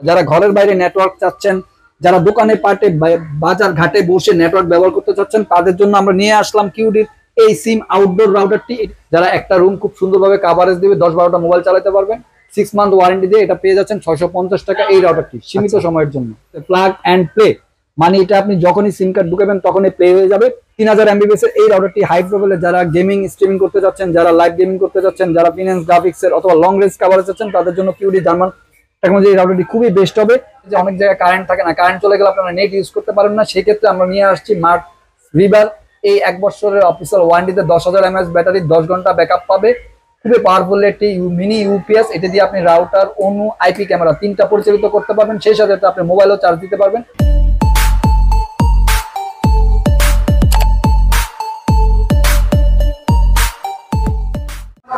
যারা ঘরের বাইরে নেটওয়ার্ক চাচ্ছেন, যারা দোকানে পাটে বাজার ঘাটে বসে নেটওয়ার্ক ব্যবহার করতে চাচ্ছেন, তাদের জন্য আমরা নিয়ে আসলাম কিউডির এই সিম আউটডোর রাউটারটি। যারা একটা রুম খুব সুন্দরভাবে কাভারেজ দিবে, 10-12টা মোবাইল চালাতে পারবেন। 6 মান্থ ওয়ারেন্টি দিয়ে এটা পেয়ে যাচ্ছেন 650 টাকা এই রাউটারটি, সীমিত সময়ের জন্য। প্লাগ অ্যান্ড প্লে মানে এটা আপনি যখনই সিম কার্ড ঢুকাবেন তখনই প্লে হয়ে যাবে। 3000 MB/s এর এই রাউটারটি হাই প্রোফাইলে যারা গেমিং স্ট্রিমিং করতে যাচ্ছেন, যারা লাইভ গেমিং করতে যাচ্ছেন, যারা ফিনান্স গ্রাফিক্সের অথবা লং রেঞ্জ কাভারেজ চাচ্ছেন, তাদের জন্য কিউডি জার্মান টেকনোলজি এই রাউটারটি খুবই বেস্ট হবে। যে অনেক জায়গায় কারেন্ট থাকে না, কারেন্ট চলে গেলে আপনারা নেট ইউজ করতে পারেন না, সেই ক্ষেত্রে আমরা নিয়ে আসছি মার্ক রিভার এই 1 বছরের অফিসিয়াল ওয়ারেন্টিতে 10,000 mAh ব্যাটারি, 10 ঘন্টা ব্যাকআপ পাবে। খুবই পাওয়ারফুল একটি মিনি ইউপিএস। এটা দিয়ে আপনি রাউটার, অনু, আইপি ক্যামেরা 3টা পরিচালিত করতে পারবেন। সেই সাথে আপনি মোবাইলও চার্জ দিতে পারবেন।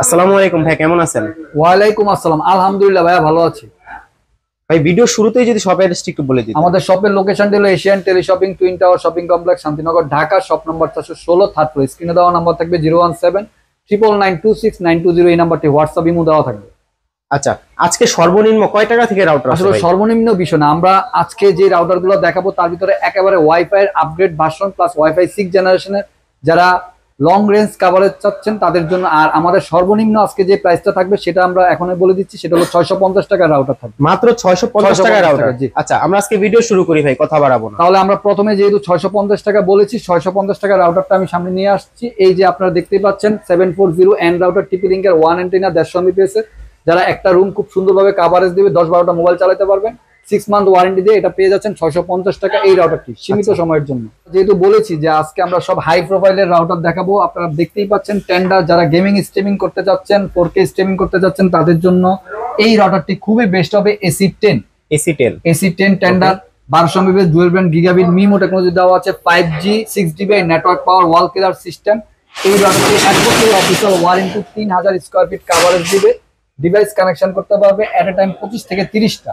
আসসালামু আলাইকুম ভাই, কেমন আছেন? ওয়ালাইকুম আসসালাম, আলহামদুলিল্লাহ ভাইয়া ভালো আছি। ভাই ভিডিও শুরুতেই যদি শপের অ্যাড্রেসটি একটু বলে দিতেন। আমাদের শপের লোকেশনটি হলো Asian tele shopping, twin tower shopping complex, Shantinagar, Dhaka. Shop number 416, third floor. স্ক্রিনে দেওয়া নাম্বার থাকবে 017-99926-920। এই নাম্বারটি হোয়াটসঅ্যাপ ইমো দেওয়া থাকবে। আচ্ছা, আজকে সর্বনিম্ন কয় টাকা থেকে রাউটার আসলে সর্বনিম্ন বিষয় না, আমরা আজকে যে রাউটার গুলো দেখাবো তার ভিতরে একেবারে ওয়াইফাই এর আপগ্রেড ভার্সন প্লাস ওয়াইফাই 6 জেনারেশনের যারা লং রেঞ্জ কাভারেজ চাচ্ছেন তাদের জন্য। আর আমাদের সর্বনিম্ন আজকে যে প্রাইসটা থাকবে সেটা আমরা এখনই বলে দিচ্ছি, সেটা হলো 650 টাকার রাউটার থাকবে, মাত্র 650 টাকার রাউটার। আচ্ছা, আমরা আজকে ভিডিও শুরু করি ভাই, কথা বাড়াবো না। তাহলে আমরা প্রথমে যেহেতু 650 টাকা বলেছি, 650 টাকার রাউটারটা আমি সামনে নিয়ে আসছি। এই যে আপনারা দেখতেই পাচ্ছেন 740 এন রাউটার, টিপি লিঙ্কের 1 অ্যান্টেনা, 150 MB/s এর। যারা একটা রুম খুব সুন্দরভাবে কাভারেজ দিবে, 10-12টা মোবাইল চালাতে পারবেন। 6 মান্থ ওয়ারেন্টি দিয়ে এটা পেয়ে যাচ্ছেন 650 টাকা এই রাউটারটি, সীমিত সময়ের জন্য। যেহেতু বলেছি যে আজকে আমরা সব হাই প্রোফাইলের রাউটার দেখাবো, আপনারা দেখতেই পাচ্ছেন টেন্ডার। যারা গেমিং স্ট্রিমিং করতে যাচ্ছেন, 4K স্ট্রিমিং করতে যাচ্ছেন, তাদের জন্য এই রাউটারটি খুবই বেস্ট হবে। AC10 Tenda 1200 MB/s dual band gigabit MIMO technology দেওয়া আছে, 5G 6GB network power wall clear system. এই রাউটারটি 1 বছরের official warranty, 3000 square feet coverage দিবে। ডিভাইস কানেকশন করতে পারবে এট এ টাইম 25 থেকে 30টা।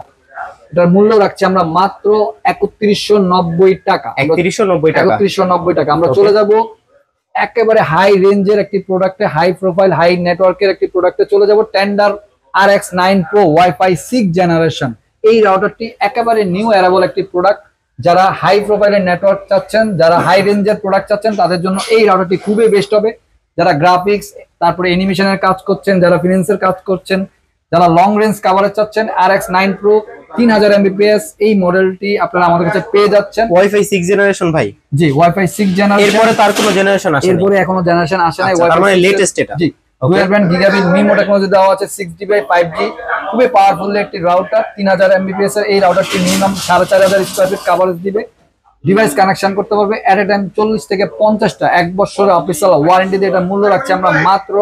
এটার মূল্য রাখছি আমরা মাত্র 3190 টাকা। 3190 টাকা। আমরা চলে যাব একেবারে হাই রেঞ্জের একটি প্রোডাক্টে, হাই প্রোফাইল হাই নেটওয়ার্কের একটি প্রোডাক্টে চলে যাব। Tender RX9 Pro wifi 6 generation. এই রাউটারটি একেবারে নিউ অ্যারাবল একটি প্রোডাক্ট। যারা হাই প্রোফাইলের নেটওয়ার্ক চাচ্ছেন, যারা হাই রেঞ্জের প্রোডাক্ট চাচ্ছেন, তাদের জন্য এই রাউটারটি খুবই বেস্ট হবে। যারা গ্রাফিক্স, তারপরে অ্যানিমেশনের কাজ করছেন, যারা ফিনান্সের কাজ করছেন, যারা লং রেঞ্জ কাভারেজ চাচ্ছেন, RX9 Pro 3000 MB/s এই মডেলটি আপনারা আমাদের কাছে পেয়ে যাচ্ছেন। ওয়াইফাই 6 জেনারেশন ভাই? জি, ওয়াইফাই 6 জেনারেশন। এরপরে তার কোনো জেনারেশন আসে? এরপরে এখনো জেনারেশন আসে নাই। তার মানে লেটেস্ট এটা। জি, dual band gigabit MIMO technology দেওয়া আছে, 6GB 5G। খুবই পাওয়ারফুল একটি রাউটার, 3000 MB/s এর এই রাউটারটি মিনিমাম 4500 স্কয়ার ফিট কাভারেজ দিবে। ডিভাইস কানেকশন করতে পারবে এট এ টাইম 40 থেকে 50টা। 1 বছরের অফিসিয়াল ওয়ারেন্টি দিয়ে এটা মূল্য রাখছি আমরা মাত্র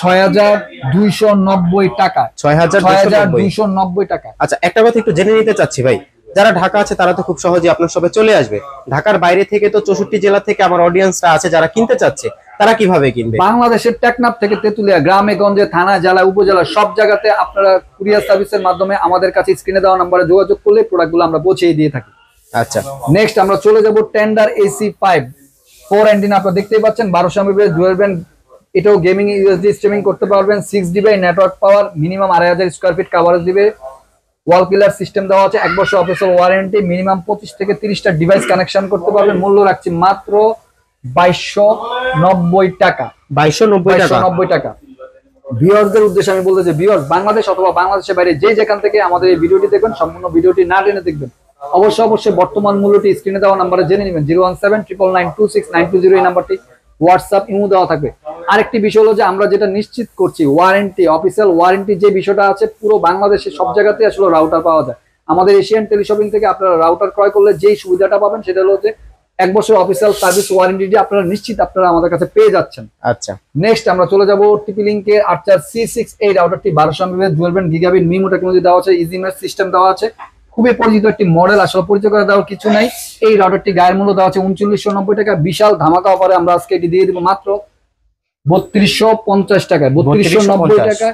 6290 টাকা। 6290 টাকা। আচ্ছা, একটা কথা একটু জেনে নিতে চাচ্ছি ভাই, যারা ঢাকা আছে তারা তো খুব সহজে আপনার শপে চলে আসবে। ঢাকার বাইরে থেকে তো 64 জেলা থেকে আমার অডিয়েন্সরা আছে যারা কিনতে চাচ্ছে, তারা কিভাবে কিনবে? বাংলাদেশের টেকনাফ থেকে তেতুলিয়া, গ্রামে গঞ্জে, থানা, জেলা, উপজেলা সব জায়গাতে আপনারা কুরিয়ার সার্ভিসের মাধ্যমে আমাদের কাছে স্ক্রিনে দেওয়া নম্বরে যোগাযোগ করলে প্রোডাক্টগুলো আমরা পৌঁছে দিয়ে থাকি। আচ্ছা, নেক্সট আমরা চলে যাব টেন্ডার AC5 4 অ্যান্টেনা। আপনারা দেখতেই পাচ্ছেন 1200 MB/s ডুয়াল ব্যান্ড। এটাও গেমিং ইউএসডি স্ট্রিমিং করতে পারবেন। 6GB নেটওয়ার্ক পাওয়ার, মিনিমাম 2500 স্কয়ার ফিট কাভারেজ দিবে। ওয়াল ক্লিয়ার সিস্টেম দেওয়া আছে, 1 বছর অফিসিয়াল ওয়ারেন্টি, মিনিমাম 25 থেকে 30টা ডিভাইস কানেকশন করতে পারবেন। মূল্য রাখছি মাত্র 2290 টাকা। 2290 টাকা। ভিউয়ারদের উদ্দেশ্যে আমি বলতে চাই, ভিউয়ার্স বাংলাদেশ অথবা বাংলাদেশের বাইরে যে যেখান থেকে আমাদের এই ভিডিওটি দেখবেন, সম্পূর্ণ ভিডিওটি না টেনে দেখবেন। অবশ্যই বর্তমান মূল্যটি স্ক্রিনে দেওয়া নাম্বারে জেনে নেবেন। 017-99926-920 এই নাম্বারটি হোয়াটসঅ্যাপ ইমো দেওয়া থাকবে। আরেকটি বিষয় হলো যে আমরা যেটা নিশ্চিত করছি, ওয়ারেন্টি, অফিসিয়াল ওয়ারেন্টি যে বিষয়টা আছে, পুরো বাংলাদেশে সব জায়গাতে আসলে রাউটার পাওয়া যায়। আমাদের এশিয়ান টেলি শপিং থেকে আপনারা রাউটার ক্রয় করলে যেই সুবিধাটা পাবেন সেটা হলো যে 1 বছর অফিসিয়াল সার্ভিস ওয়ারেন্টি আপনারা নিশ্চিত আপনারা আমাদের কাছে পেয়ে যাচ্ছেন। আচ্ছা, নেক্সট আমরা চলে যাব টিপি লিঙ্কের Archer C6 এই রাউটারটি 1200 MB/s dual band gigabit MIMO technology দেওয়া আছে, ইজি মেশ সিস্টেম দেওয়া আছে। খুবই পরিচিত একটি মডেল, আসলে পরিচয় করে দেওয়ার কিছু নাই। এই রাউটারটি গায়ের মূল্য দেওয়া আছে 3990 টাকা। বিশাল ধামাকা অফারে আমরা আজকে এটি দিয়ে দিব মাত্র 3250 টাকায়। 3290 টাকা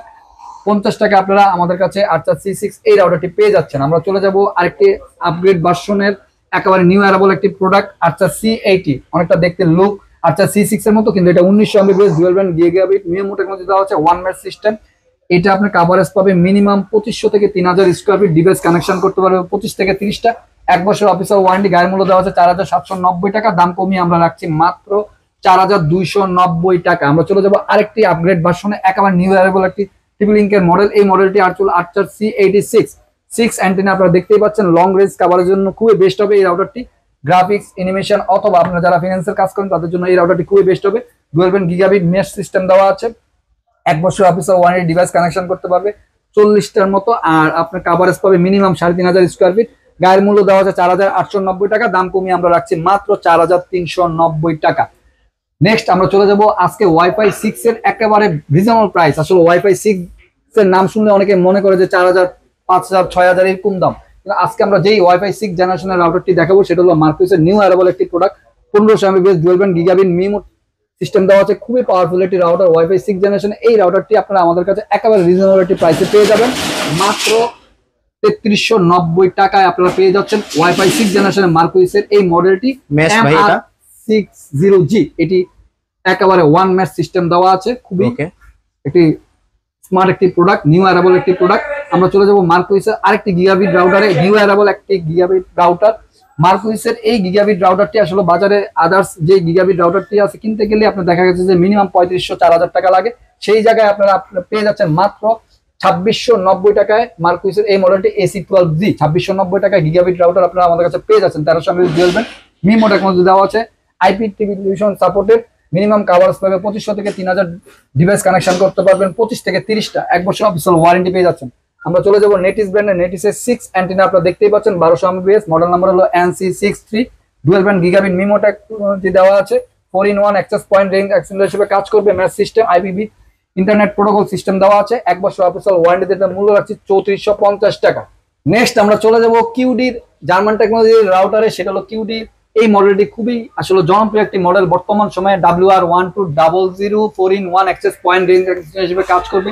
50 টাকা আপনারা আমাদের কাছে Archer C6 এই রাউটারটি পেয়ে যাচ্ছেন। আমরা চলে যাব আরেকটি আপগ্রেড ভার্সনের একেবারে নিউ অ্যারাবল একটি প্রোডাক্ট, Archer C80। অনেকটা দেখতে লুক Archer C6 এর মতো, কিন্তু এটা 1900 MB/s dual band gigabit MIMO technology দেওয়া আছে, 1 মেশ সিস্টেম। এটা আপনার কাভারেজ পাবে মিনিমাম 2500 থেকে 3000 স্কোয়ার ফিট, ডিভাইস কানেকশন করতে পারবে 25 থেকে 30টা। 1 বছর অফিসিয়াল ওয়ারেন্টি, গায়ের মূল্য দেওয়া আছে 4790 টাকা, দাম কমিয়ে আমরা রাখছি মাত্র 4290 টাকা। আমরা চলে যাবো আরেকটি আপগ্রেড ভার্সনে, একেবারে নিউ অ্যারেবল একটি টিপি লিঙ্কের মডেল। এই মডেলটি আর্চার C86 6 অ্যান্টেনা আপনারা দেখতেই পাচ্ছেন, লং রেঞ্জ কাভারের জন্য খুবই বেস্ট হবে এই রাউটারটি। গ্রাফিক্স, অ্যানিমেশন অথবা আপনারা যারা ফিনান্সের কাজ করেন তাদের জন্য এই রাউটারটি খুবই বেস্ট হবে। 12 গিগাবিট মেশ সিস্টেম দেওয়া আছে, 1 বছর অফিসিয়াল ওয়ারেন্টি, ডিভাইস কানেকশন করতে পারবে 40টার মতো। আর আপনার কাভারেজ পাবে মিনিমাম 3500 স্কোয়ার ফিট, গায়ের মূল্য দেওয়া আছে 4890 টাকা, দাম কমিয়ে আমরা রাখছি মাত্র 4390 টাকা। নেক্সট আমরা চলে যাব আজকে ওয়াইফাই 6 এর একেবারে রিজনেবল প্রাইস। আসলে ওয়াইফাই 6 এর নাম শুনলে অনেকে মনে করে যে 4000, 5000, 6000 এরকম দাম, কিন্তু আজকে আমরা যেই ওয়াইফাই 6 জেনারেশনের রাউটারটি দেখাবো সেটা হলো মার্কুইসের নিউ অ্যারেবল একটি product. 1500 Mbps 12 gigabit MIMO system দেওয়া আছে, খুবই পাওয়ারফুল একটি রাউটার ওয়াইফাই 6 জেনারেশন। এই রাউটারটি আপনারা আমাদের কাছে একেবারে রিজনেবল একটি প্রাইসে পেয়ে যাবেন, মাত্র 3390 টাকায় আপনারা পেয়ে যাচ্ছেন ওয়াইফাই 6 জেনারেশনের মার্কুইসের এই মডেলটি MR60G। এটি একেবারে ওয়ান ম্যাচ সিস্টেম দেওয়া আছে, খুবই একটি স্মার্ট একটি প্রোডাক্ট, নিউ অ্যারেবল একটি প্রোডাক্ট। আমরা চলে যাব মার্কুইসের আরেকটি গিগাবিট রাউটারে, নিউ অ্যারেবল একটি গিগাবিট রাউটার। মার্কুইসের এই গিগাবিট রাউটারটি আসলে বাজারে আদার্স যে গিগাবিট রাউটারটি আছে কিনতে গেলে আপনার দেখা গেছে যে মিনিমাম 3500-4000 টাকা লাগে, সেই জায়গায় আপনারা পেয়ে যাচ্ছেন মাত্র 2690 টাকায় মার্কুইসের এই মডেলটি AC12G। 2690 টাকায় গিগাবিট রাউটার আপনারা আমাদের কাছে পেয়ে যাচ্ছেন। 1300 Mbps বলবেন মিমো টেকনোলজি দেওয়া আছে, IPTV সাপোর্টেড, মিনিমাম কাভারেজ পাবে 2500 থেকে 3000, ডিভাইস কানেকশন করতে পারবেন 25 থেকে 30টা, 1 বছর অফিসিয়াল ওয়ারেন্টি পেয়ে যাচ্ছেন। আমরা চলে যাব নেটিস ব্র্যান্ডের নেটিসের 6 অ্যান্টেনা আপনারা দেখতেই পাচ্ছেন, 1200 Mbps, মডেল নাম্বার হলো NC63, 12 গিগাবিট মিমো টেকনোলজি দেওয়া আছে, 4-in-1 access point range extender হিসেবে কাজ করবে, match system, IPv internet protocol system দেওয়া আছে, 1 বছর অফিসিয়াল ওয়ারেন্টিতে এটার মূল্য রাখছি 3450 টাকা। নেক্সট আমরা চলে যাব কিউডির জার্মান টেকনোলজির রাউটারে, সেটা হলো কিউডি। এই মডেলটি খুবই আসলে জনপ্রিয় একটি মডেল, বর্তমান সময়ে WR1200 4-in-1 access point range হিসেবে কাজ করবে।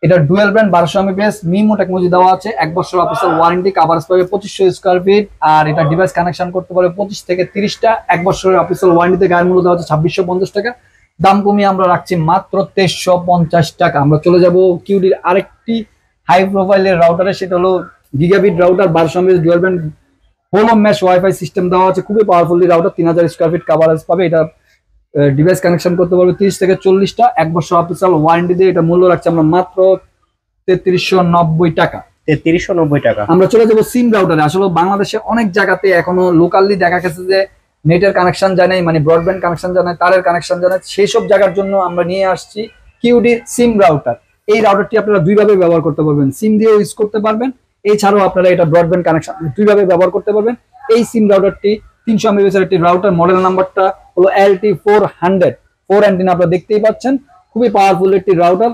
এটা dual brand, 1200 Mbps MIMO technology দেওয়া আছে, 1 বছর অফিসিয়াল ওয়ারেন্টি, কাভারেজ পাবে 2500 স্কোয়ার ফিট, আর এটা ডিভাইস কানেকশন করতে পারবে 25 থেকে 30টা, 1 বছরের অফিসিয়াল ওয়ারেন্টিতে গায়ের মূল্য দেওয়া আছে 2650 টাকা, দাম কমিয়ে আমরা রাখছি মাত্র 2350 টাকা। আমরা চলে যাব কিউডির আরেকটি হাই প্রোফাইলের রাউটারে, সেটা হলো gigabit router, 1200 Mbps dual band হোলো মেশ ওয়াইফাই সিস্টেম দেওয়া আছে, খুবই powerful router, 3000 square feet coverage পাবে, এটা ডিভাইস কানেকশন করতে পারবে 30 থেকে 40টা, 1 বছর অফিসিয়াল ওয়ারেন্টি দিয়ে এটা মূল্য রাখছি আমরা মাত্র 3390 টাকা। 3390 টাকা। আমরা চলে যাবো সিম রাউটারে। আসলে বাংলাদেশে অনেক জায়গাতে এখনো লোকালি দেখা গেছে যে নেটের কানেকশন যায় নাই, মানে ব্রডব্যান্ড কানেকশন যায় নাই, তারের কানেকশন যায় না, সেই সব জায়গার জন্য আমরা নিয়ে আসছি কিউডি সিম রাউটার। এই রাউটারটি আপনারা দুইভাবে ব্যবহার করতে পারবেন, সিম দিয়েও ইউজ করতে পারবেন, এছাড়াও আপনারা এটা ব্রডব্যান্ড কানেকশন দুইভাবে ব্যবহার করতে পারবেন। এই সিম রাউটারটি 300 Mbps এর একটি রাউটার, মডেল নাম্বারটা হলো LT400, 4 অ্যান্টেনা আপনারা দেখতেই পাচ্ছেন, খুবই পাওয়ারফুল একটি রাউটার,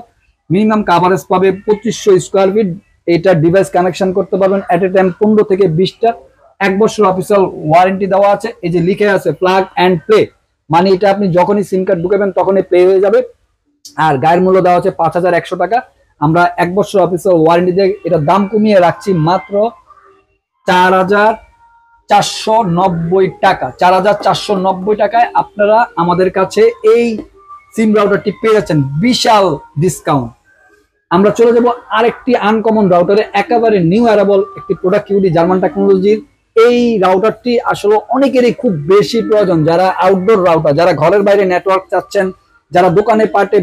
মিনিমাম কাভারেজ পাবে 2500 স্কোয়ার ফিট, এটা ডিভাইস কানেকশন করতে পারবেন এট এ টাইম 15 থেকে 20টা, 1 বছর অফিসিয়াল ওয়ারেন্টি দেওয়া আছে। এই যে লিখে আছে প্লাগ অ্যান্ড প্লে, মানে এটা আপনি যখনই সিম কার্ড ঢুকাবেন তখনই প্লে হয়ে যাবে, আর গায়ের মূল্য দেওয়া আছে 5100 টাকা। আমরা 1 বছর অফিসিয়াল ওয়ারেন্টি দিয়ে এটার দাম কমিয়ে রাখছি মাত্র 4490 টাকা। 4490 টাকায় আপনারা আমাদের কাছে এই সিম রাউটারটি পেয়ে যাচ্ছেন, বিশাল ডিসকাউন্ট। আমরা চলে যাব আরেকটি আনকমন রাউটারে, একেবারে নিউ অ্যারেবল একটি প্রোডাক্ট কিউডি জার্মান টেকনোলজির। এই রাউটারটি আসলে অনেকেরই খুব বেশি প্রয়োজন, যারা আউটডোর রাউটার, যারা ঘরের বাইরে নেটওয়ার্ক চাচ্ছেন, যারা দোকানে পাটে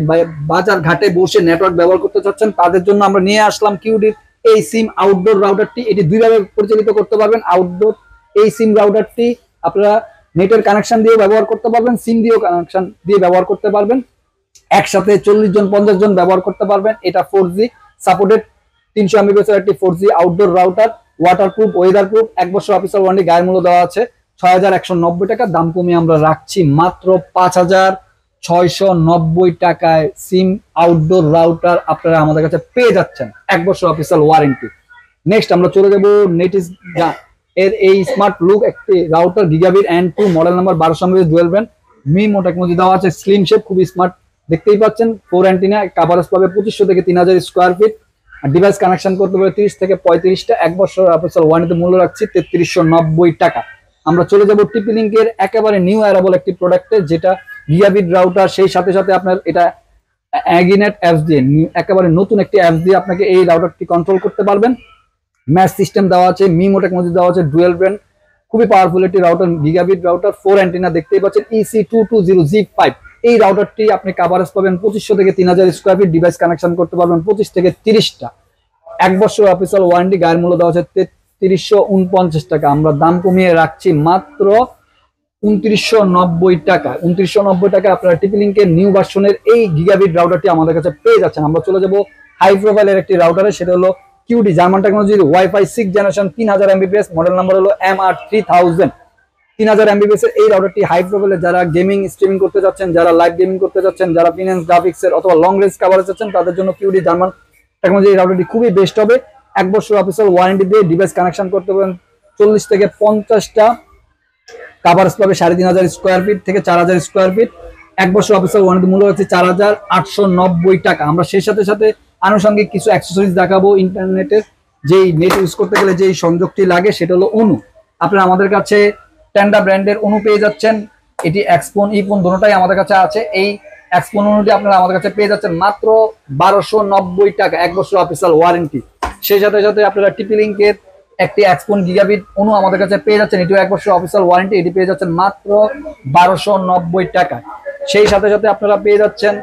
বাজার ঘাটে বসে নেটওয়ার্ক ব্যবহার করতে চাচ্ছেন, তাদের জন্য আমরা নিয়ে আসলাম কিউডির এই সিম আউটডোর রাউটারটি। এটি দুইভাবে পরিচালিত করতে পারবেন। আউটডোর এই সিম রাউটারটি আপনারা নেটের কানেকশন দিয়ে ব্যবহার করতে পারবেন, সিম দিয়েও কানেকশন দিয়ে ব্যবহার করতে পারবেন, একসাথে 40 জন 50 জন ব্যবহার করতে পারবেন। এটা 4G সাপোর্টেড, 300 Mbps এর একটি 4G outdoor router, waterproof, weather proof, 1 বছর অফিসিয়াল ওয়ারেন্টি, গায়ের মূল্য দেওয়া আছে 6190 টাকা, দাম কমিয়ে আমরা রাখছি মাত্র 5690 টাকায় সিম আউটডোর রাউটার আপনারা আমাদের কাছে পেয়ে যাচ্ছেন, 1 বছর অফিসিয়াল ওয়ারেন্টি। নেক্সট আমরা চলে যাব নেটিস এর এই স্মার্ট লুক একটি router, gigabit N2, model number 1200 Mbps dual band, MIMO technology দেওয়া আছে, স্লিম শেপ, খুবই স্মার্ট, দেখতেই পাচ্ছেন, 4 অ্যান্টেনা, কাভারেজ পাবে 2500 থেকে 3000 স্কোয়ার ফিট, আর ডিভাইস কানেকশন করতে পারে 30 থেকে 35টা, 1 বছর অফিসিয়াল ওয়ারেন্টি মূল্য রাখছি 3390 টাকা। আমরা চলে যাব টিপি লিঙ্কের একেবারে নিউ অ্যারেবল একটি প্রোডাক্টে, যেটা গিগাবিট রাউটার, সেই সাথে সাথে আপনার এটা অ্যাগিনেট অ্যাপস দিয়ে একেবারে নতুন একটি অ্যাপস দিয়ে আপনাকে এই রাউটারটি কন্ট্রোল করতে পারবেন। ম্যাশ সিস্টেম দেওয়া আছে, মিমো টেকনোলজি দেওয়া আছে, ডুয়েল ব্র্যান্ড, খুবই পাওয়ারফুল একটি রাউটার, গিগাবিট রাউটার, 4 অ্যান্টেনা দেখতেই পাচ্ছেন, EC220Z5। এই রাউটারটি আপনি কাভারেজ পাবেন 2500 থেকে 3000 স্কোয়ার ফিট, ডিভাইস কানেকশন করতে পারবেন 25 থেকে 30টা। 1 বছর অফিসিয়াল ওয়ারেন্টি, গায়ের মূল্য দেওয়া হচ্ছে 3349 টাকা। আমরা দাম কমিয়ে রাখছি মাত্র 2990 টাকা। 2990 টাকা আপনারা টিপি লিঙ্কের নিউ ভার্সনের এই গিগাবিট রাউটারটি আমাদের কাছে পেয়ে যাচ্ছেন। আমরা চলে যাব হাই প্রোফাইলের একটি রাউটারে, সেটা হলো কিউডি জার্মান টেকনোলজির wifi 6 generation 3000 Mbps, model number হলো MR3000। 3000 এমবিপিএস এর এই রাউটারটি হাই প্রোফাইলে যারা গেমিং স্ট্রিমিং করতে যাচ্ছেন, যারা লাইভ গেমিং করতে যাচ্ছেন, যারা ফিনান্স গ্রাফিক্স এর অথবা লং রেঞ্জ কভারেজ চাচ্ছেন, তাদের জন্য কিউডি জার্মান টেকনোলজি এই রাউটারটি খুবই বেস্ট হবে। 1 বছর অফিসিয়াল ওয়ারেন্টি দিয়ে ডিভাইস কানেকশন করতে পারেন 40 থেকে 50টা, কাভারেজ পাবে 3500 স্কোয়ার ফিট থেকে 4000 স্কোয়ার ফিট। 1 বছর অফিসিয়াল ওয়ারেন্টি মূল্য হচ্ছে 4890 টাকা। আমরা সেই সাথে সাথে আনুষঙ্গিক কিছু অ্যাক্সেসরিজ দেখাবো। ইন্টারনেটের যেই নেট ইউজ করতে গেলে যেই সংযোগটি লাগে সেটা হলো অনু। আপনারা আমাদের কাছে টেন্ডা ব্র্যান্ডের অনু পেয়ে যাচ্ছেন। এটি এক্সপোন ইপোন দুটোটাই আমাদের কাছে আছে। এই এক্সপোন অনুটি আপনারা আমাদের কাছে পেয়ে যাচ্ছেন মাত্র 1290 টাকা, 1 বছর অফিসিয়াল ওয়ারেন্টি। সেই সাথে সাথে আপনারা টিপি লিঙ্কের একটি এক্সপোন গিগাবিট অনু আমাদের কাছে পেয়ে যাচ্ছেন, এটিও 1 বছর অফিসিয়াল ওয়ারেন্টি, এটি পেয়ে যাচ্ছেন মাত্র 1290 টাকা। সেই সাথে সাথে আপনারা পেয়ে যাচ্ছেন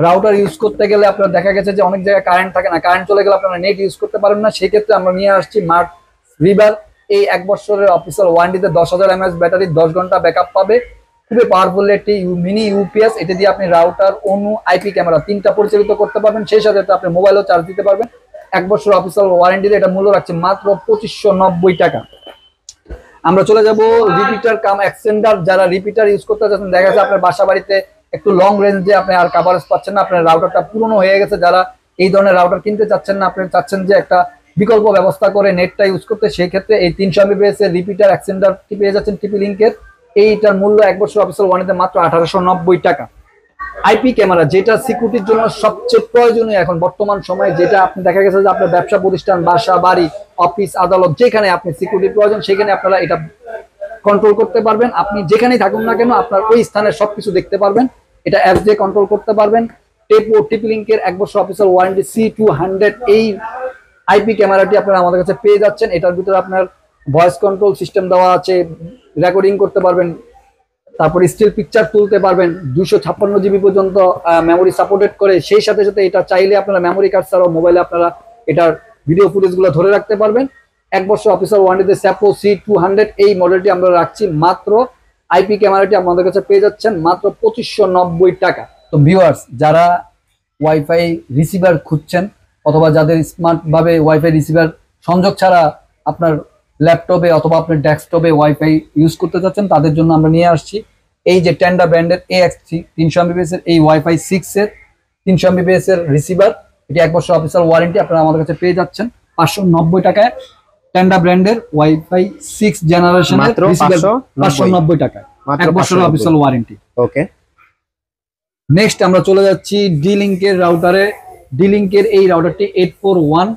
রাউটার ইউজ করতে গেলে আপনারা দেখা গেছে যে অনেক জায়গায় কারেন্ট থাকে না, কারেন্ট চলে গেলে আপনারা নেট ইউজ করতে পারেন না, সেই ক্ষেত্রে আমরা নিয়ে আসছি মার্ট রিভার। এই 1 বছরের অফিসিয়াল ওয়ারেন্টিতে 10,000 mAh ব্যাটারি, 10 ঘন্টা ব্যাকআপ পাবে, খুবই পাওয়ারফুল একটি মিনি ইউপিএস। এটা দিয়ে আপনি রাউটার, অনু, আইপি ক্যামেরা 3টা পরিচালিত করতে পারবেন। সেই সাথে আপনি মোবাইলও চার্জ দিতে পারবেন। 1 বছর অফিসিয়াল ওয়ারেন্টিতে এটা মূল্য রাখছে মাত্র 2590 টাকা। আমরা চলে যাব রিপিটার কাম এক্সটেন্ডার। যারা রিপিটার ইউজ করতে চাচ্ছেন, দেখা যাচ্ছে আপনার বাসা বাড়িতে একটু লং রেঞ্জে আপনি আর কাভারেজ পাচ্ছেন না, আপনার রাউটারটা পুরনো হয়ে গেছে, যারা এই ধরনের রাউটার কিনতে চাচ্ছেন না, আপনি চাচ্ছেন যে একটা বিকল্প ব্যবস্থা করে নেটটা ইউজ করতে, সেই ক্ষেত্রে এই 300 এমবিপিএস এর রিপিটার এক্সটেন্ডারটি পেয়ে যাচ্ছেন টিপি লিঙ্কের। এইটার মূল্য 1 বছর অফিসিয়াল ওয়ারেন্টিতে মাত্র 1890 টাকা। আইপি ক্যামেরা, যেটা সিকিউরিটির জন্য সবচেয়ে প্রয়োজনীয় এখন বর্তমান সময়ে, যেটা আপনি দেখা গেছে যে আপনার ব্যবসা প্রতিষ্ঠান, বাসা বাড়ি, অফিস আদালত, যেখানে আপনি সিকিউরিটির প্রয়োজন সেখানে আপনারা এটা কন্ট্রোল করতে পারবেন। আপনি যেখানেই থাকুন না কেন আপনার ওই স্থানের সবকিছু দেখতে পারবেন, এটা অ্যাপ দিয়ে কন্ট্রোল করতে পারবেন। টিপি লিঙ্কের 1 বছর অফিসিয়াল ওয়ারেন্টি C200 এই আইপি ক্যামেরাটি আপনারা আমাদের কাছে পেয়ে যাচ্ছেন। এটার ভিতরে আপনার ভয়েস কন্ট্রোল সিস্টেম দেওয়া আছে, রেকর্ডিং করতে পারবেন, তারপর স্টিল পিকচার তুলতে পারবেন, 256 জিবি পর্যন্ত মেমোরি সাপোর্টেড করে। সেই সাথে সাথে এটা চাইলে আপনারা মেমোরি কার্ড ছাড়াও মোবাইলে আপনারা এটার ভিডিও ফুটেজগুলো ধরে রাখতে পারবেন। 1 বছর অফিসিয়াল ওয়ারেন্টিতে স্যাপো C200 এই মডেলটি আমরা রাখছি মাত্র, আইপি ক্যামেরাটি আমাদের কাছে পেয়ে যাচ্ছেন মাত্র 2590 টাকা। তো ভিউয়ার্স, যারা ওয়াইফাই রিসিভার খুঁজছেন অথবা যাদের স্মার্ট ভাবে ওয়াইফাই রিসিভার সংযোগ ছাড়া আপনার ল্যাপটপে অথবা আপনার ডেস্কটপে ওয়াইফাই ইউজ করতে চাচ্ছেন, তাদের জন্য আমরা নিয়ে আসছি এই যে টেন্ডা ব্র্যান্ডের AX3 300 এমবিপিএস এর এই ওয়াইফাই 6 এর 300 এমবিপিএস এর রিসিভার। এটি 1 বছর অফিসিয়াল ওয়ারেন্টি, আপনারা আমাদের কাছে পেয়ে যাচ্ছেন 590 টাকায়। টেন্ডা ব্র্যান্ডের ওয়াইফাই 6 জেনারেশনের রিসিভার 590 টাকায়, 1 বছর অফিসিয়াল ওয়ারেন্টি। ওকে, নেক্সট আমরা চলে যাচ্ছি ডি লিঙ্কের রাউটারে। ডি লিঙ্কের এই রাউটারটি 841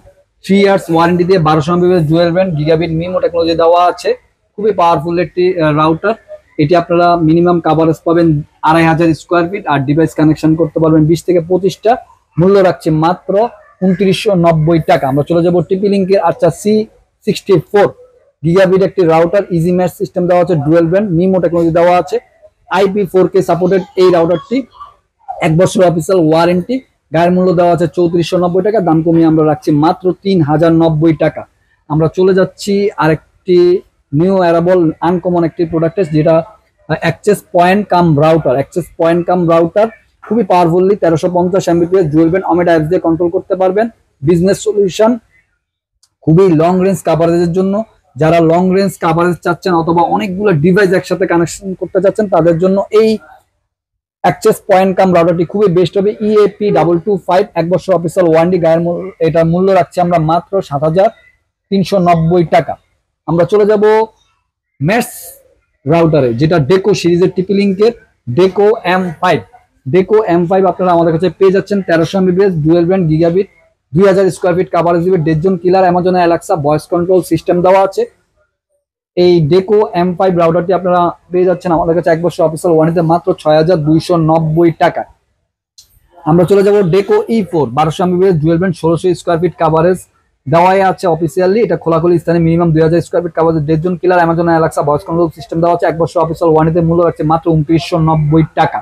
3 ইয়ার্স ওয়ারেন্টি দিয়ে 1200 Mbps dual band gigabit MIMO technology দেওয়া আছে, খুবই পাওয়ারফুল একটি রাউটার। এটি আপনারা মিনিমাম কাভারেজ পাবেন 2500 স্কোয়ার ফিট আর ডিভাইস কানেকশন করতে পারবেন 20 থেকে 25টা। মূল্য রাখছে মাত্র 2990 টাকা। আমরা চলে যাব টিপি লিঙ্কের C64 গিগাবিট একটি রাউটার, ইজি ম্যাচ সিস্টেম দেওয়া আছে, ডুয়াল ব্যান্ড মিমো টেকনোলজি দেওয়া আছে, IP4K সাপোর্টেড এই রাউটারটি, 1 বছর অফিসিয়াল ওয়ারেন্টি, গায়ের মূল্য দেওয়া আছে 3490 টাকা, দাম কমিয়ে আমরা রাখছি মাত্র 3090 টাকা। আমরা চলে যাচ্ছি আরেকটি নিউ অ্যারাবল আনকমন একটি প্রোডাক্ট, যেটা access point cum router. Access point cum router খুবই powerfully 1350 Mbps dual band Omada apps দিয়ে কন্ট্রোল করতে পারবেন। বিজনেস সলিউশন, খুবই লং রেঞ্জ কাভারেজের জন্য, যারা লং রেঞ্জ কাভারেজ চাচ্ছেন অথবা অনেকগুলো ডিভাইস একসাথে কানেকশন করতে চাচ্ছেন তাদের জন্য এই অ্যাক্সেস পয়েন্ট কাম রাউটারটি খুবই বেস্ট হবে। EAP225 1 বছর অফিসিয়াল ওয়ারেন্টি, গায়ের এটার মূল্য রাখছি আমরা মাত্র 7390 টাকা। আমরা চলে যাব মেশ রাউটারে, যেটা ডেকো সিরিজের টিপি লিঙ্কের ডেকো M5। ডেকো M5 আপনারা আমাদের কাছে পেয়ে যাচ্ছেন 1300 Mbps dual band gigabit, 2000 square feet coverage দিবে, dead killer, Amazon Alexa voice control system দেওয়া আছে। এই ডেকো M5 রাউটারটি আপনারা পেয়ে যাচ্ছেন আমাদের কাছে 1 বছর অফিসিয়াল ওয়ারেন্টিতে মাত্র 6290 টাকা। আমরা চলে যাব Deco E4 1200 Mbps dual band 1600 square feet coverage দেওয়াই আছে অফিসিয়ালি। এটা খোলাখুলি স্থানে minimum 2000 square feet coverage, dead zone killer, Amazon Alexa voice control system দেওয়া আছে। 1 বছর অফিসিয়াল ওয়ারেন্টিতে মূল্য রাখছে মাত্র 2990 টাকা।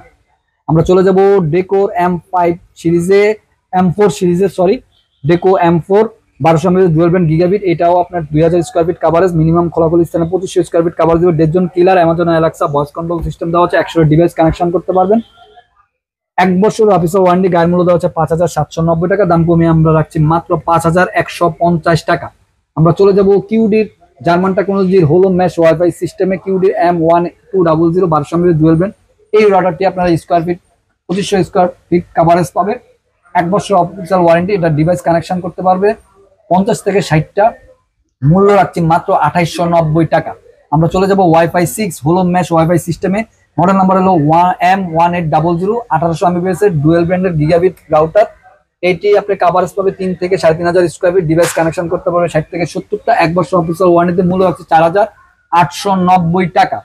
আমরা চলে যাব ডেকোর M5 সিরিজে, M4 সিরিজে সরি, ডেকো M4 1200 Mbps dual band gigabit. এটাও আপনার 2000 স্কয়ার ফিট কভারেজ, মিনিমাম খোলাখুলি স্থানে 2500 স্কয়ার ফিট কভারেজ দেবে, dead zone killer, Amazon Alexa voice control system দেওয়া আছে। 100 ডিভাইস কানেকশন করতে পারবেন। 1 বছর অফিসিয়াল ওয়ারেন্টি, গায়ের মূল্য দেওয়া হচ্ছে 5790 টাকা, দাম কমিয়ে আমরা রাখছি মাত্র 5150 টাকা। আমরা চলে যাব কিউডির জার্মান টেকনোলজির হোলো মেশ ওয়াইফাই সিস্টেমে, কিউডির M1200 1200 এমবিপিএস ডুয়েল ব্যান্ড। এই রাউটারটি আপনারা square feet 2500 square feet coverage পাবে, 1 বছর অফিসিয়াল ওয়ারেন্টি, এটা ডিভাইস কানেকশন করতে পারবে 50 থেকে 60টা, মূল্য রাখছি মাত্র 2890 টাকা। আমরা চলে যাব ওয়াইফাই 6 হোলো মেশ ওয়াইফাই সিস্টেমে, মডেল নাম্বার হলো M1800 1800 এমবিপিএস এর ডুয়েল ব্যান্ডের গিগাবিট রাউটার। এটি আপনি কভারেজ পাবে 3 থেকে 3500 স্কয়ার ফিট, ডিভাইস কানেকশন করতে পারবে 60 থেকে 70টা, 1 বছর অফিসিয়াল ওয়ারেন্টিতে মূল্য রাখছে 4890 টাকা।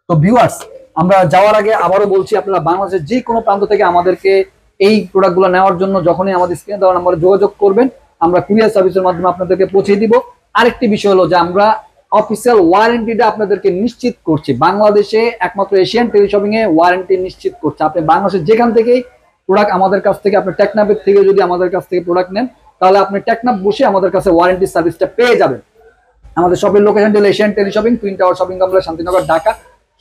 তো ভিউয়ার্স, আমরা যাওয়ার আগে আবারও বলছি, আপনারা বাংলাদেশের যে কোনো প্রান্ত থেকে আমাদেরকে এই প্রোডাক্টগুলো নেওয়ার জন্য যখনই আমাদের স্ক্রিনে দেওয়া নাম্বারে যোগাযোগ করবেন, আমরা কুরিয়ার সার্ভিসের মাধ্যমে আপনাদেরকে পৌঁছে দিব। আরেকটি বিষয় হলো যে আমরা অফিসিয়াল ওয়ারেন্টিটা আপনাদেরকে নিশ্চিত করছি, বাংলাদেশে একমাত্র এশিয়ান টেলিশপিং এ ওয়ারেন্টি নিশ্চিত করছে। আপনি বাংলাদেশের যেখান থেকেই প্রোডাক্ট আমাদের কাছ থেকে, আপনি টেকনাফের থেকে যদি আমাদের কাছ থেকে প্রোডাক্ট নেন, তাহলে আপনি টেকনাফ বসে আমাদের কাছে ওয়ারেন্টি সার্ভিসটা পেয়ে যাবেন। আমাদের শপের লোকেশন হলো Asian teleshopping, twin tower shopping complex, Shantinagar, Dhaka.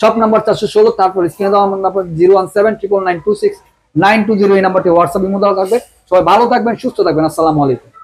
Shop number 416, তারপর স্ক্রিনে দেওয়া নাম্বার 01799269220, এই নাম্বারটি হোয়াটসঅ্যাপ ইমো দেওয়া থাকবে। সবাই ভালো থাকবেন, সুস্থ থাকবেন। আসসালামু আলাইকুম।